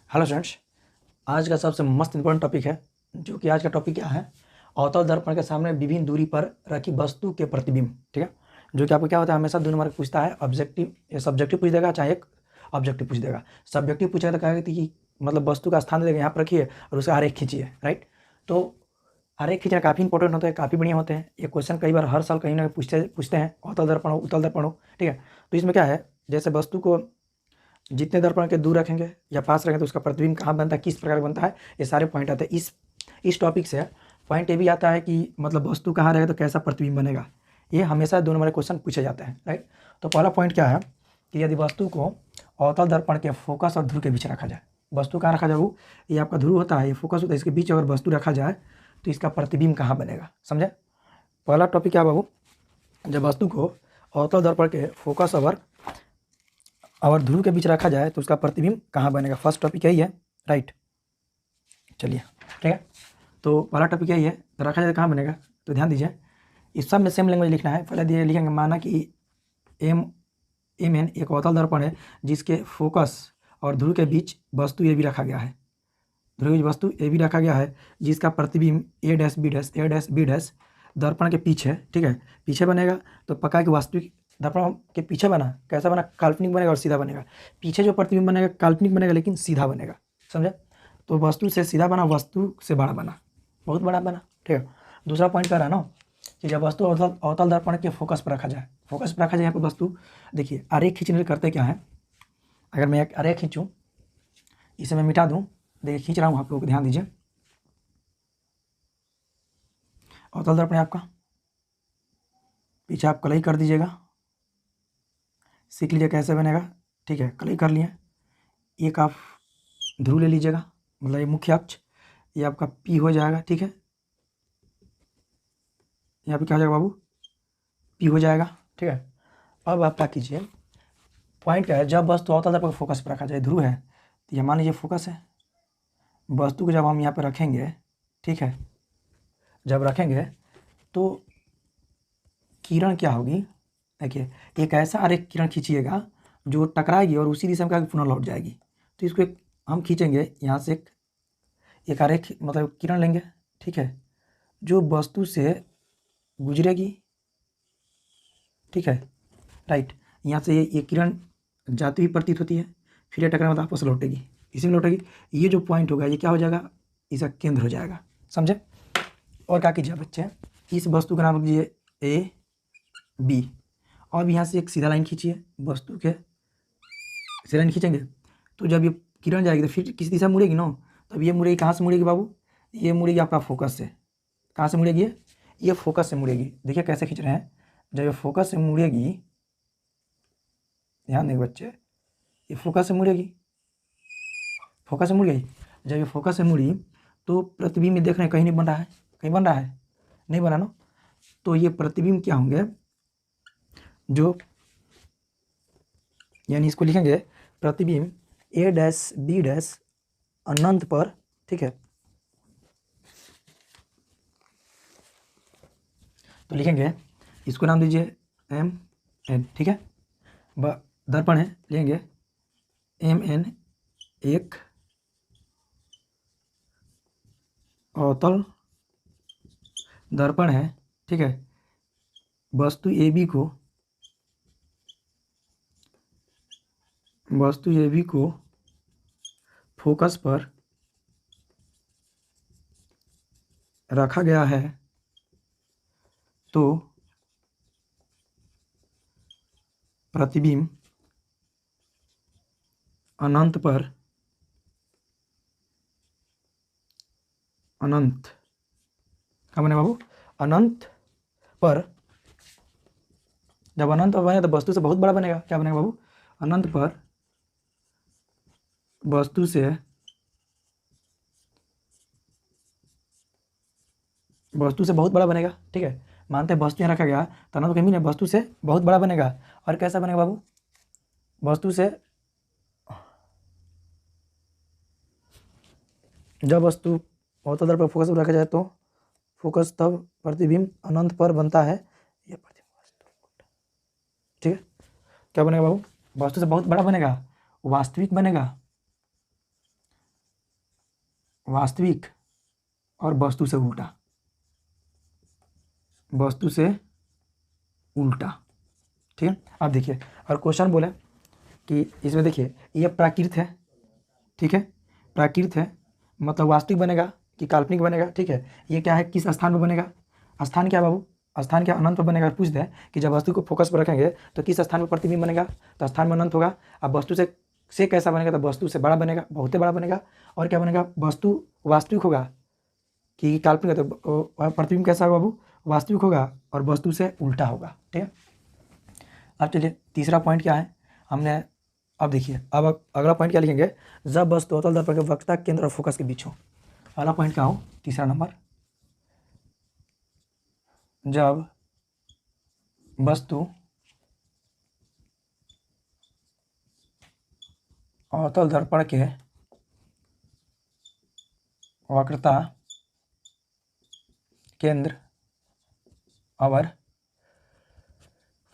Hello students, आज का सबसे मस्त इंपॉर्टेंट टॉपिक है। जो कि आज का टॉपिक क्या है, अवतल दर्पण के सामने विभिन्न दूरी पर रखी वस्तु के प्रतिबिंब। ठीक है, जो कि आपको क्या होता है, हमेशा 2 नंबर पूछता है, ऑब्जेक्टिव या सब्जेक्टिव पूछ देगा, चाहे एक ऑब्जेक्टिव पूछ देगा। सब्जेक्टिव पूछेगा तो कहेगा कि मतलब वस्तु का स्थान देगा, यहाँ पर रखिए और उसका आरेख खींचिए। राइट, तो आरेख खींचना काफ़ी इंपॉर्टेंट होता है, काफ़ी बढ़िया होते हैं। ये क्वेश्चन कई बार हर साल कहीं ना कहीं पूछते हैं, अवतल दर्पण हो, उत्तल दर्पण हो। ठीक है, तो इसमें क्या है, जैसे वस्तु को जितने दर्पण के दूर रखेंगे या पास रखेंगे तो उसका प्रतिबिंब कहाँ बनता है, किस प्रकार बनता है, ये सारे पॉइंट आते हैं। इस टॉपिक से पॉइंट ये भी आता है कि मतलब वस्तु कहाँ रहेगा तो कैसा प्रतिबिंब बनेगा। ये हमेशा 2 नंबर क्वेश्चन पूछे जाते हैं। राइट, तो पहला पॉइंट क्या है कि यदि वस्तु को अवतल दर्पण के फोकस और ध्रुव के बीच रखा जाए, वस्तु कहाँ रखा जाए, वो ये आपका ध्रुव होता है, ये फोकस होता है, इसके बीच अगर वस्तु रखा जाए तो इसका प्रतिबिंब कहाँ बनेगा। समझे, पहला टॉपिक क्या बाबू, जब वस्तु को अवतल दर्पण के फोकस और ध्रुव के बीच रखा जाए तो उसका प्रतिबिंब कहाँ बनेगा। फर्स्ट टॉपिक यही है। राइट, चलिए ठीक है, तो पहला टॉपिक यही है, तो रखा जाए तो कहाँ बनेगा। तो ध्यान दीजिए, इस सब में सेम लैंग्वेज लिखना है। पहले दिए लिखेंगे, माना कि एम एन एक अवतल दर्पण है जिसके फोकस और ध्रुव के बीच वस्तु ए भी रखा गया है, ध्रुव की वस्तु ए भी रखा गया है, जिसका प्रतिबिंब ए डैश बी डैश दर्पण के पीछे, ठीक है, पीछे बनेगा। तो पक्का कि वास्तविक दर्पण के पीछे बना, कैसा बना, काल्पनिक बनेगा और सीधा बनेगा। पीछे जो प्रतिबिंब बनेगा काल्पनिक बनेगा लेकिन सीधा बनेगा। समझे, तो वस्तु से सीधा बना, वस्तु से बड़ा बना, बहुत बड़ा बना। ठीक है, दूसरा पॉइंट कर रहा है ना कि जब वस्तु अवतल दर्पण के फोकस पर रखा जाए, फोकस पर रखा जाए यहाँ पर वस्तु, देखिए आरेख खींचने करते क्या है, अगर मैं एक आरेख खींचूँ, इसे मैं मिटा दूँ, देखिए खींच रहा हूँ, आप लोग ध्यान दीजिए। अवतल दर्पण आपका पीछे आप कलई कर दीजिएगा, सीख लीजिए कैसे बनेगा। ठीक है, कलई कर लिए। एक आप ध्रुव ले लीजिएगा, मतलब ये मुख्य अक्ष, ये आपका पी हो जाएगा। ठीक है, यहाँ पे क्या हो जाएगा बाबू, पी हो जाएगा। ठीक है, अब आप क्या कीजिए, पॉइंट क्या है, जब वस्तु अवतल दर्पण फोकस पर रखा जाए, ध्रुव है तो ये मान लीजिए फोकस है, वस्तु को जब हम यहाँ पर रखेंगे, ठीक है, जब रखेंगे तो किरण क्या होगी, देखिए एक ऐसा आरेख किरण खींचिएगा जो टकराएगी और उसी दिशा में पुनः लौट जाएगी। तो इसको एक हम खींचेंगे, यहाँ से एक आरेख मतलब किरण लेंगे, ठीक है, जो वस्तु से गुजरेगी। ठीक है, राइट, यहाँ से ये किरण जाती हुई प्रतीत होती है, फिर ये टकराने में वापस लौटेगी, इसी में लौटेगी। ये जो पॉइंट होगा ये क्या हो जाएगा, इसका केंद्र हो जाएगा। समझे, और क्या कीजिए बच्चे, इस वस्तु का नाम लीजिए ए बी, और यहाँ से एक सीधा लाइन खींचिए, वस्तु के सीधा लाइन खींचेंगे तो जब ये किरण जाएगी तो फिर किस दिशा मुड़ेगी ना, तब ये मुड़ेगी, कहाँ से मुड़ेगी बाबू, ये मुड़ेगी आपका फोकस से। कहाँ से मुड़ेगी, ये फोकस से मुड़ेगी। देखिए कैसे खींच रहे हैं, जब ये फोकस से मुड़ेगी, ध्यान देंगे बच्चे, ये फोकस से मुड़ेगी, फोकस से मुड़ गई। जब ये फोकस से मुड़ी तो प्रतिबिंब में देख रहे हैं कहीं नहीं बन रहा है, कहीं बन रहा है, नहीं बना ना। तो ये प्रतिबिंब क्या होंगे, जो यानी इसको लिखेंगे प्रतिबिंब ए डैश बी डैश अनंत पर। ठीक है, तो लिखेंगे, इसको नाम दीजिए एम एन। ठीक है, दर्पण है, लिखेंगे एम एन एक अवतल दर्पण है। ठीक है, वस्तु ए बी को फोकस पर रखा गया है, तो प्रतिबिंब अनंत पर, अनंत क्या बने बाबू, अनंत पर, जब अनंत पर बने तो वस्तु से बहुत बड़ा बनेगा। क्या बनेगा बाबू, अनंत पर वस्तु से बहुत बड़ा बनेगा। ठीक है, मानते हैं वस्तु यहाँ रखा गया तो अनंत कहीं नहीं, वस्तु से बहुत बड़ा बनेगा। और कैसा बनेगा बाबू, वस्तु से, जब वस्तु अवतल दर्पण पर फोकस पर रखा जाए तो फोकस तब प्रतिबिंब अनंत पर बनता है, ये प्रतिबिंब वस्तु। ठीक है, क्या बनेगा बाबू, वस्तु से बहुत बड़ा बनेगा, वास्तविक बनेगा, वास्तविक और वस्तु से उल्टा, वस्तु से उल्टा। ठीक है, अब देखिए और क्वेश्चन बोला कि इसमें देखिए ये प्राकृत है, ठीक है, प्राकृत है मतलब वास्तविक बनेगा कि काल्पनिक बनेगा। ठीक है, ये क्या है, किस स्थान पर बनेगा, स्थान क्या बाबू, स्थान क्या अनंत पर बनेगा। पूछते हैं कि जब वस्तु को फोकस पर रखेंगे तो किस स्थान पर प्रतिबिंब बनेगा, तो स्थान में अनंत होगा। अब वस्तु से कैसा बनेगा, तो वस्तु से बड़ा बनेगा, बहुत बड़ा बनेगा। और क्या बनेगा, वस्तु वास्तविक होगा कि काल्पनिक है, तो प्रतिबिंब कैसा होगा बाबू, वास्तविक होगा और वस्तु से उल्टा होगा। ठीक है, अब चलिए तीसरा पॉइंट क्या है हमने, अब देखिए अब अगला पॉइंट क्या लिखेंगे, जब वस्तु अवतल दर्पण के वक्रता केंद्र और फोकस के बीच हो। अगला पॉइंट क्या हो, तीसरा नंबर, जब वस्तु अवतल दर्पण के वक्रता केंद्र और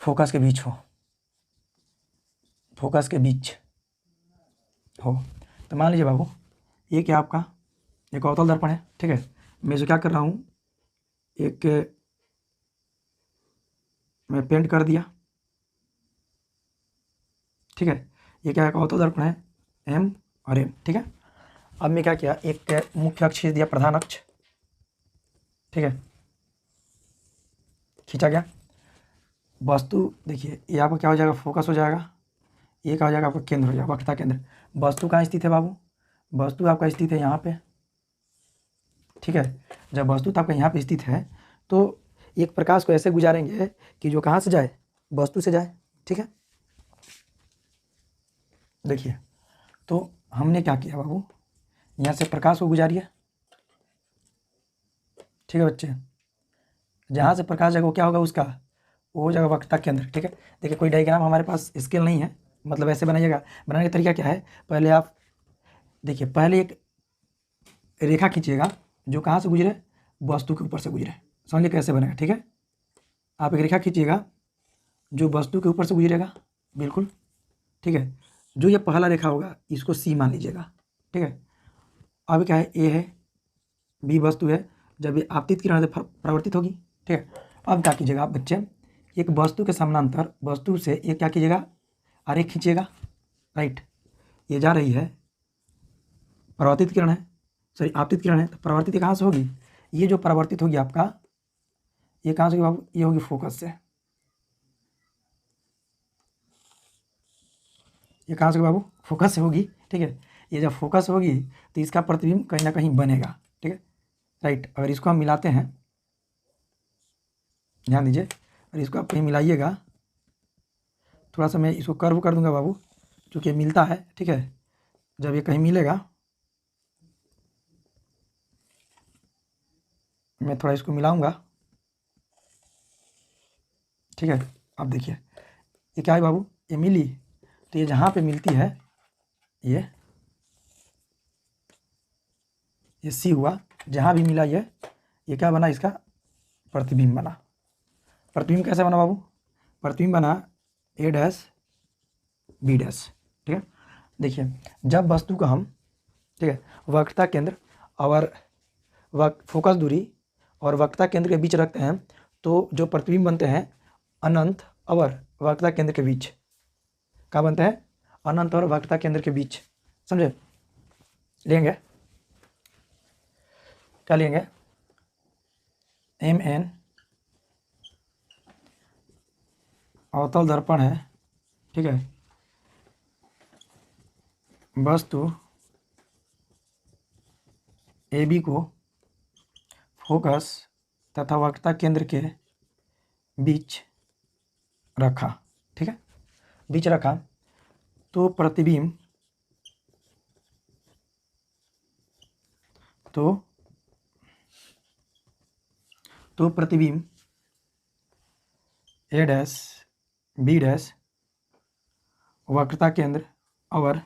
फोकस के बीच हो, फोकस के बीच हो। तो मान लीजिए बाबू ये क्या आपका एक अवतल दर्पण है। ठीक है, मैं जो क्या कर रहा हूँ, एक मैं पेंट कर दिया। ठीक है, ये क्या एक अवतल दर्पण है, एम और एम। ठीक है, अब मैं क्या किया, एक मुख्य अक्ष खींच दिया, प्रधान अक्ष। ठीक है, खींचा गया। वस्तु देखिए ये आपका क्या हो जाएगा, फोकस हो जाएगा, ये क्या हो जाएगा आपका केंद्र हो जाएगा, वक्रता केंद्र। वस्तु कहाँ स्थित है बाबू, वस्तु आपका स्थित है यहाँ पे। ठीक है, जब वस्तु तो आपका यहाँ पे स्थित है तो एक प्रकाश को ऐसे गुजारेंगे कि जो कहाँ से जाए, वस्तु से जाए। ठीक है, देखिए तो हमने क्या किया बाबू, यहाँ से प्रकाश को गुजारिए। ठीक है बच्चे, जहाँ से प्रकाश जाएगा वो क्या होगा, उसका वो हो जाएगा वक्रता केंद्र। ठीक है, देखिए कोई डायग्राम हमारे पास स्केल नहीं है, मतलब ऐसे बनाइएगा। बनाने का तरीका क्या है, पहले आप देखिए, पहले एक रेखा खींचिएगा जो कहाँ से गुजरे, वस्तु के ऊपर से गुजरे। समझिए कैसे बनेगा। ठीक है, आप एक रेखा खींचिएगा जो वस्तु के ऊपर से गुजरेगा, बिल्कुल। ठीक है, जो ये पहला रेखा होगा इसको सी मान लीजिएगा। ठीक है, अब क्या है, ए है, बी वस्तु है, जब ये आपतित किरण से परिवर्तित होगी। ठीक है, अब क्या कीजिएगा आप बच्चे, एक वस्तु के समानांतर वस्तु से ये क्या कीजिएगा, आरेख खींचिएगा। राइट, ये जा रही है, परावर्तित किरण है, सॉरी आपतित किरण है, तो परावर्तित कहाँ से होगी, ये जो परावर्तित होगी आपका, ये कहाँ से होगी बाबू, ये होगी फोकस से। ये कहाँ से होगी बाबू, फोकस से होगी। ठीक है, ये जब फोकस होगी तो इसका प्रतिबिंब कहीं ना कहीं बनेगा। ठीक है, राइट, अगर इसको हम मिलाते हैं, ध्यान दीजिए, और इसको आप कहीं मिलाइएगा, थोड़ा सा मैं इसको कर्व कर दूंगा बाबू, क्योंकि ये मिलता है। ठीक है, जब ये कहीं मिलेगा, मैं थोड़ा इसको मिलाऊंगा। ठीक है, अब देखिए ये क्या है बाबू, ये मिली, तो ये जहाँ पे मिलती है ये सी हुआ, जहाँ भी मिला ये क्या बना, इसका प्रतिबिंब बना। प्रतिबिंब कैसे बना बाबू, प्रतिबिंब बना ए डैश बी डैश। ठीक है, देखिए जब वस्तु को हम, ठीक है, वक्रता केंद्र और फोकस दूरी और वक्रता केंद्र के बीच रखते हैं तो जो प्रतिबिंब बनते हैं अनंत और वक्रता केंद्र के बीच, क्या बनते हैं, अनंत और वक्रता केंद्र के बीच। समझे, लेंगे क्या लेंगे, एम एन अवतल दर्पण है। ठीक है, वस्तु ए बी को फोकस तथा वक्रता केंद्र के बीच रखा। ठीक है, बीच रखा तो प्रतिबिंब तो प्रतिबिंब ए डैश बी डैश वक्रता केंद्र और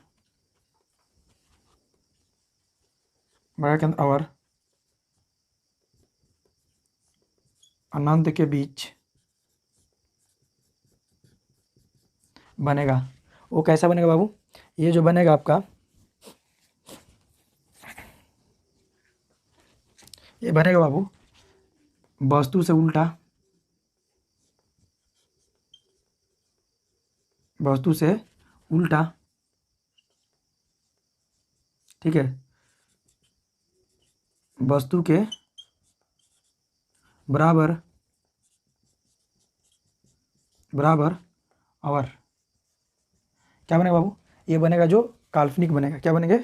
अनंत के बीच बनेगा। वो कैसा बनेगा बाबू, ये जो बनेगा आपका, ये बनेगा बाबू वस्तु से उल्टा, वस्तु से उल्टा, ठीक है, वस्तु के बराबर बराबर और क्या बनेगा बाबू, ये बनेगा जो काल्पनिक बनेगा, क्या बनेगा,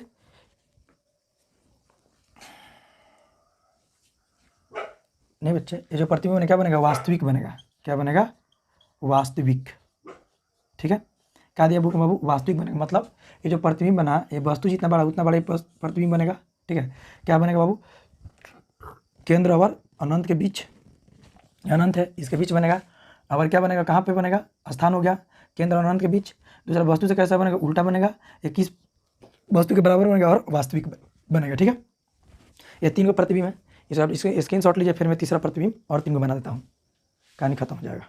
नहीं बच्चे, ये जो प्रतिबिंब बनेगा क्या बनेगा, वास्तविक बनेगा, क्या बनेगा, वास्तविक, ठीक है। क्या दिया बुक में बाबू, वास्तविक बनेगा, मतलब ये जो प्रतिबिंब बना, ये वस्तु जितना बड़ा उतना बड़ा ही प्रतिबिंब बनेगा, ठीक है। क्या बनेगा बाबू, केंद्र और अनंत के बीच, अनंत है इसके बीच बनेगा, और क्या बनेगा, कहाँ पे बनेगा, स्थान हो गया केंद्र और अनंत के बीच। दूसरा वस्तु से कैसा बनेगा, उल्टा बनेगा, ये किस वस्तु के बराबर बनेगा और वास्तविक बनेगा, ठीक है। ये 3 को प्रतिबिंब है, इसके स्क्रीनशॉट लीजिए, फिर मैं तीसरा प्रतिबिंब और 3 को बना देता हूँ, कहानी खत्म हो जाएगा।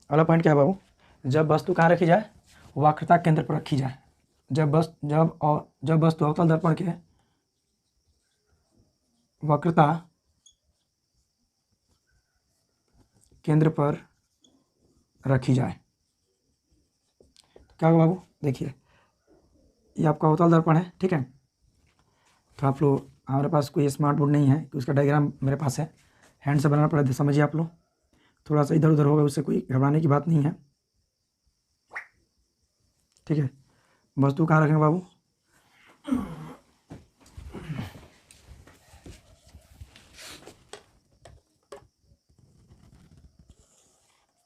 अगला पॉइंट क्या है बाबू, जब वस्तु कहाँ रखी जाए, वक्रता केंद्र पर रखी जाए, जब वस्तु अवतल दर्पण के वक्रता केंद्र पर रखी जाए, क्या होगा बाबू, देखिए ये आपका अवतल दर्पण है, ठीक है। तो आप लोग, हमारे पास कोई स्मार्ट बोर्ड नहीं है कि उसका डायग्राम मेरे पास है, हैंड से बनाना पड़ेगा, तो समझिए आप लोग, थोड़ा सा इधर उधर होगा, उससे कोई घबराने की बात नहीं है, ठीक है। वस्तु कहाँ रखेंगे बाबू,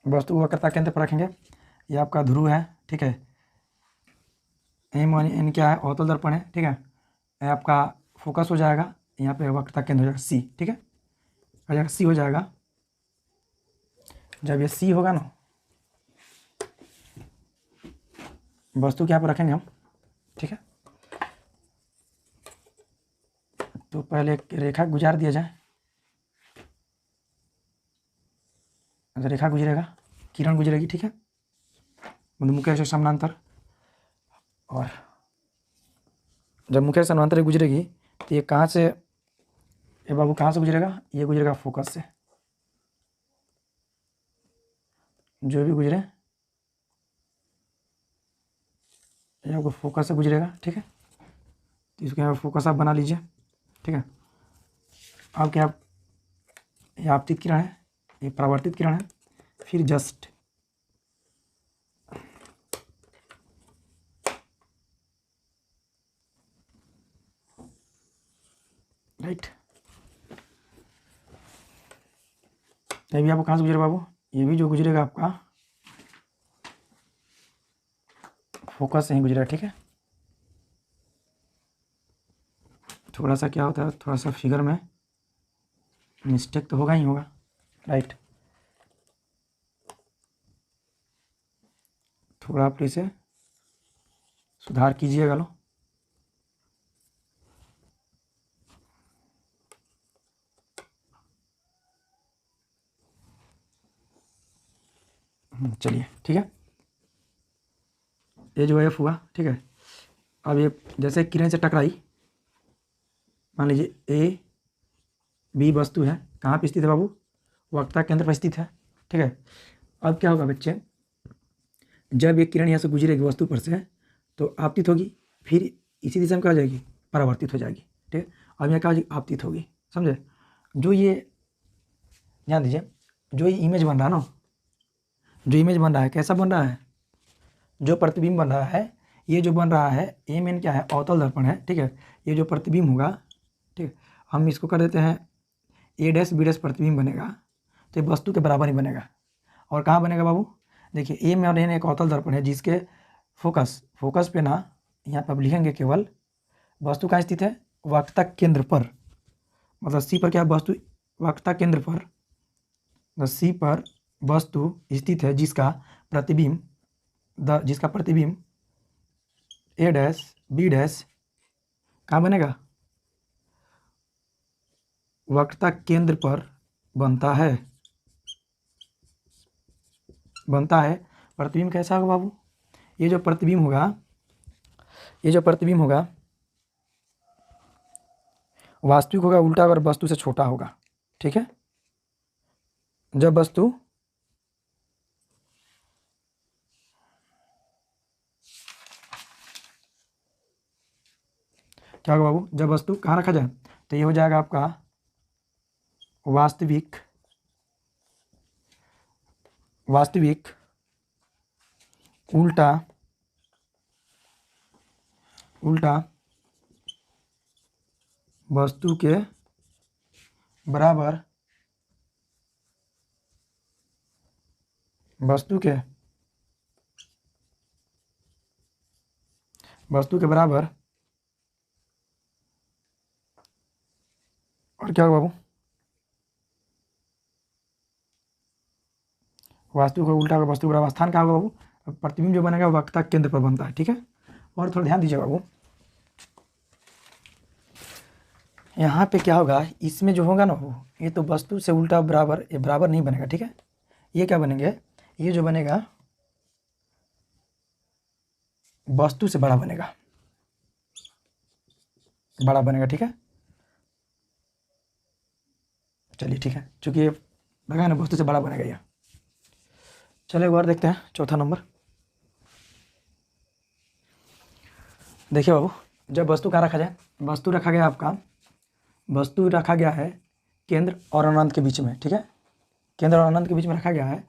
वस्तु को वक्रता केंद्र पर रखेंगे, ये आपका ध्रुव है, ठीक है। एम और एन क्या है, अवतल दर्पण है, ठीक है। ये आपका फोकस हो जाएगा, यहाँ पे वक्रता केंद्र हो जाएगा सी, ठीक है, हो जाएगा सी हो जाएगा। जब ये सी होगा ना, वस्तु क्या पर रखेंगे हम, ठीक है। तो पहले एक रेखा गुजार दिया जाए, रेखा गुजरेगा, किरण गुजरेगी, ठीक है, मुख्य से समानांतर, और जब मुख्य से समानांतर गुजरेगी तो ये कहाँ से, ये बाबू कहाँ से गुजरेगा, ये गुजरेगा फोकस से, जो भी गुजरे ये आपको फोकस से गुजरेगा, ठीक है। तो इसको यहाँ फोकस आप बना लीजिए, ठीक है। अब क्या, ये आपतित किरण है, ये परावर्तित किरण है, फिर जस्ट राइट, ये भी आपको कहाँ से गुजरेगा बाबू, ये भी जो गुजरेगा आपका फोकस से ही गुजरेगा, ठीक है। थोड़ा सा क्या होता है, थोड़ा सा फिगर में मिस्टेक तो होगा ही होगा, राइट। थोड़ा आप इसे सुधार कीजिएगा लो, चलिए, ठीक है। ये जो एफ हुआ, ठीक है। अब ये जैसे किरण से टकराई, मान लीजिए ए बी वस्तु है, कहाँ पे स्थित है बाबू, वक्रता केंद्र पर स्थित है, ठीक है। अब क्या होगा बच्चे, जब ये किरण यहाँ से गुजरेगी वस्तु पर से, तो आपतित होगी, फिर इसी दिशा में क्या हो जाएगी, परावर्तित हो जाएगी, ठीक है। अब यहाँ क्या हो जाएगी, आपतित होगी, समझे। जो ये ध्यान दीजिए, जो ये इमेज बन रहा है ना, जो इमेज बन रहा है कैसा बन रहा है, जो प्रतिबिंब बन रहा है, ये जो बन रहा है एम एन क्या है, अवतल दर्पण है, ठीक है। ये जो प्रतिबिंब होगा, ठीक है, हम इसको कर देते हैं ए डैश बी डैश प्रतिबिंब बनेगा, तो ये वस्तु के बराबर ही बनेगा। और कहाँ बनेगा बाबू, देखिए ए में और एन एक अवतल दर्पण है, जिसके फोकस पे ना, यहाँ पर आप लिखेंगे केवल वस्तु कहाँ स्थित है, वक्रता केंद्र पर, मतलब सी पर क्या है, वस्तु वक्रता केंद्र पर, मतलब सी पर वस्तु स्थित है, जिसका प्रतिबिंब ए डैश बी डैश कहाँ बनेगा, वक्रता केंद्र पर बनता है, प्रतिबिंब कैसा होगा बाबू, ये जो प्रतिबिंब होगा वास्तविक होगा उल्टा अगर वस्तु से छोटा होगा, ठीक है। जब वस्तु क्या होगा बाबू, जब वस्तु कहाँ रखा जाए, तो ये हो जाएगा आपका वास्तविक उल्टा वस्तु के बराबर और क्या होगा बाबू, वास्तु का उल्टा होगा वस्तु बराबर स्थान क्या होगा बाबू, प्रतिबिंब जो बनेगा वक्रता केंद्र पर बनता है, ठीक है। और थोड़ा ध्यान दीजिए बाबू, यहाँ पे क्या होगा, इसमें जो होगा ना वो, ये तो वस्तु से उल्टा बराबर, ये बराबर नहीं बनेगा, ठीक है। ये क्या बनेंगे, ये जो बनेगा वस्तु से बड़ा बनेगा, ठीक है। चलिए ठीक है, चूंकि ये लगा ना वस्तु से बड़ा बनेगा ये। चलिए एक बार देखते हैं चौथा नंबर। देखिए बाबू, जब वस्तु कहाँ रखा जाए, वस्तु रखा गया आपका, वस्तु रखा गया है केंद्र और अनंत के बीच में, ठीक है। केंद्र और अनंत के बीच में रखा गया है,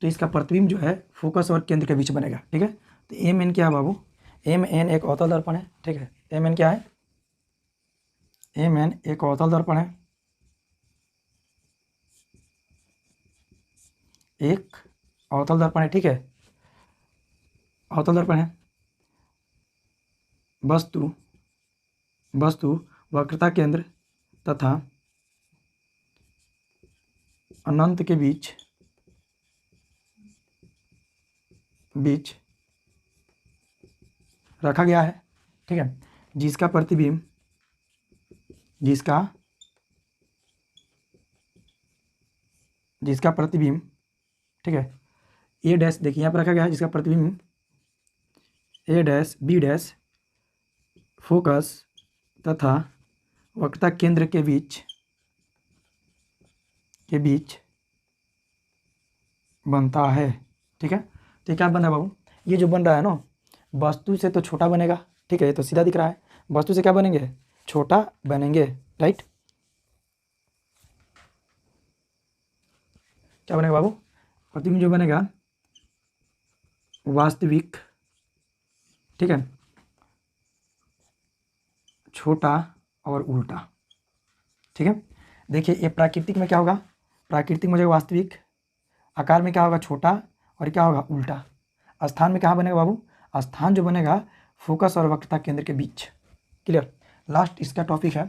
तो इसका प्रतिबिंब जो है फोकस और केंद्र के बीच बनेगा, ठीक है। तो एम एन क्या है बाबू, एम एन एक अवतल दर्पण है, ठीक है। एम एन क्या है, एम एन एक अवतल दर्पण है, एक अवतल दर्पण है, ठीक है। अवतल दर्पण है, वस्तु वक्रता केंद्र तथा अनंत के बीच रखा गया है, ठीक है। जिसका प्रतिबिंब ठीक है, ए डैश देखिए यहाँ पर रखा गया है, जिसका प्रतिबिंब ए डैश बी डैश फोकस तथा वक्रता केंद्र के बीच बनता है, ठीक है। तो क्या बन रहा है बाबू, ये जो बन रहा है ना, वस्तु से तो छोटा बनेगा, ठीक है। ये तो सीधा दिख रहा है, वस्तु से क्या बनेंगे, छोटा बनेंगे, राइट। क्या बनेगा बाबू, प्रतिबिंब जो बनेगा वास्तविक, ठीक है, छोटा और उल्टा, ठीक है। देखिए ये प्राकृतिक में क्या होगा, प्राकृतिक में जो वास्तविक, आकार में क्या होगा छोटा, और क्या होगा उल्टा। स्थान में कहाँ बनेगा बाबू, स्थान जो बनेगा फोकस और वक्रता केंद्र के बीच, क्लियर। लास्ट इसका टॉपिक है,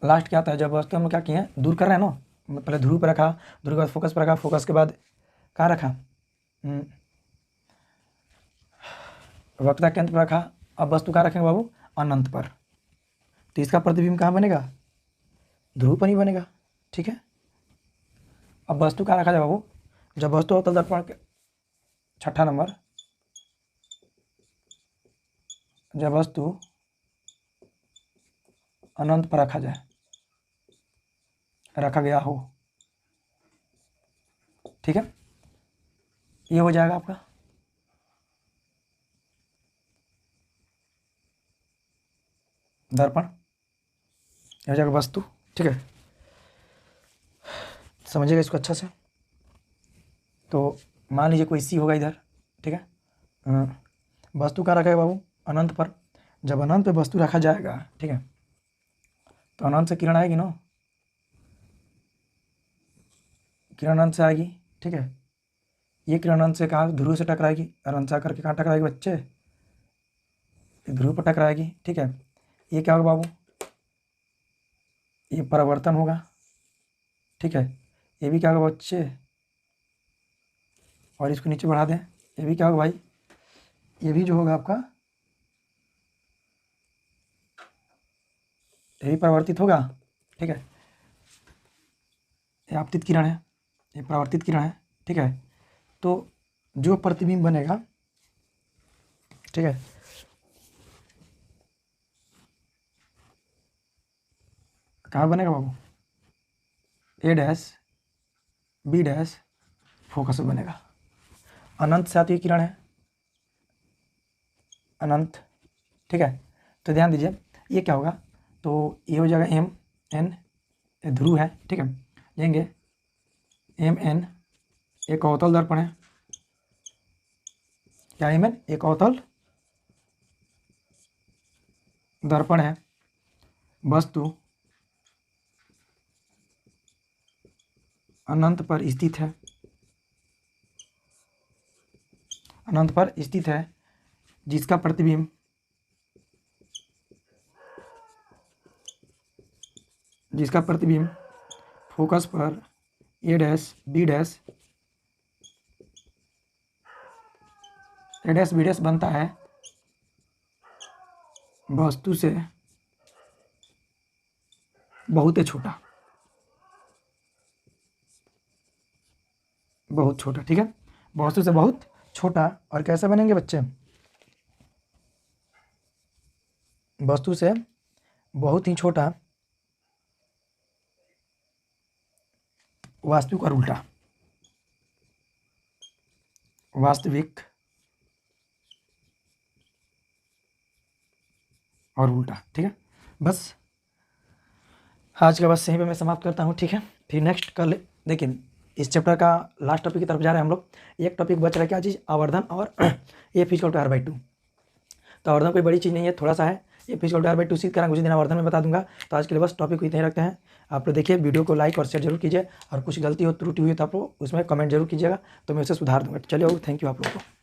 लास्ट क्या आता है, जब वस्तु हम क्या किए हैं, दूर कर रहे हैं ना, पहले ध्रुव पर रखा, ध्रुव के बाद फोकस पर रखा, फोकस के बाद कहाँ रखा, वक्रता केंद्र पर रखा। अब वस्तु कहाँ रखेंगे बाबू, अनंत पर, तो इसका प्रतिबिंब कहाँ बनेगा, ध्रुव पर ही बनेगा, ठीक है। अब वस्तु कहाँ रखा जाए बाबू, जब वस्तु अवतल दर्पण के, छठा नंबर, जब वस्तु अनंत पर रखा गया हो, ठीक है। ये हो जाएगा आपका दर्पण, ये हो जाएगा वस्तु, ठीक है। समझिएगा इसको अच्छा से। तो मान लीजिए कोई सी होगा इधर, ठीक है। वस्तु कहाँ रखा है बाबू, अनंत पर। जब अनंत पे वस्तु रखा जाएगा, ठीक है, तो अनंत से किरण आएगी ना, किरण अनंत से आएगी, ठीक है। ये किरण अनंत से कहाँ, ध्रुव से टकराएगी, अनंत से आकर के कहाँ टकराएगी बच्चे, ध्रुव पर टकराएगी, ठीक है। ये क्या होगा बाबू, ये परावर्तन होगा, ठीक है। ये भी क्या होगा बच्चे, और इसको नीचे बढ़ा दें, ये भी क्या होगा भाई, ये भी जो होगा आपका, ये भी परावर्तित होगा, ठीक है। ये आपतित किरण है, ये परावर्तित किरण है, ठीक है। तो जो प्रतिबिंब बनेगा, ठीक है, कहाँ बनेगा बाबू, ए डैश बी डैश फोकस में बनेगा। अनंत से आती हुई किरण है, अनंत, ठीक है। तो ध्यान दीजिए ये क्या होगा, तो ये हो जाएगा एम एन, ध्रुव है, ठीक है। लेंगे एम एन, एक अवतल दर्पण है, क्या एम एन, एक अवतल दर्पण है, वस्तु अनंत पर स्थित है, अनंत पर स्थित है, जिसका प्रतिबिंब फोकस पर ए डैश बी डैश बनता है, वस्तु से बहुत छोटा, बहुत छोटा, ठीक है। वस्तु से बहुत छोटा, और कैसे बनेंगे बच्चे, वस्तु से बहुत ही छोटा, वास्तविक और उल्टा, वास्तविक और उल्टा, ठीक है। बस आज का बस यहीं पे मैं समाप्त करता हूँ, ठीक है। फिर नेक्स्ट कल देखिए इस चैप्टर का लास्ट टॉपिक की तरफ जा रहे हैं हम लोग। एक टॉपिक बच रहा है, क्या चीज़, आवर्धन और ए फिजिकल टू r/2। तो आवर्धन कोई बड़ी चीज़ नहीं है, थोड़ा सा है। ये फिजिकल टू r/2 सीख कर कुछ दिन आवर्धन में बता दूंगा। तो आज के लिए बस टॉपिक को इतना ही रखते हैं। आप लोग देखिए, वीडियो को लाइक और शेयर जरूर कीजिए, और कुछ गलती हो त्रुटि हुई तो आप लोग उसमें कमेंट जरूर कीजिएगा, तो मैं उसे सुधार दूंगा। चलिए, थैंक यू आप लोगों को।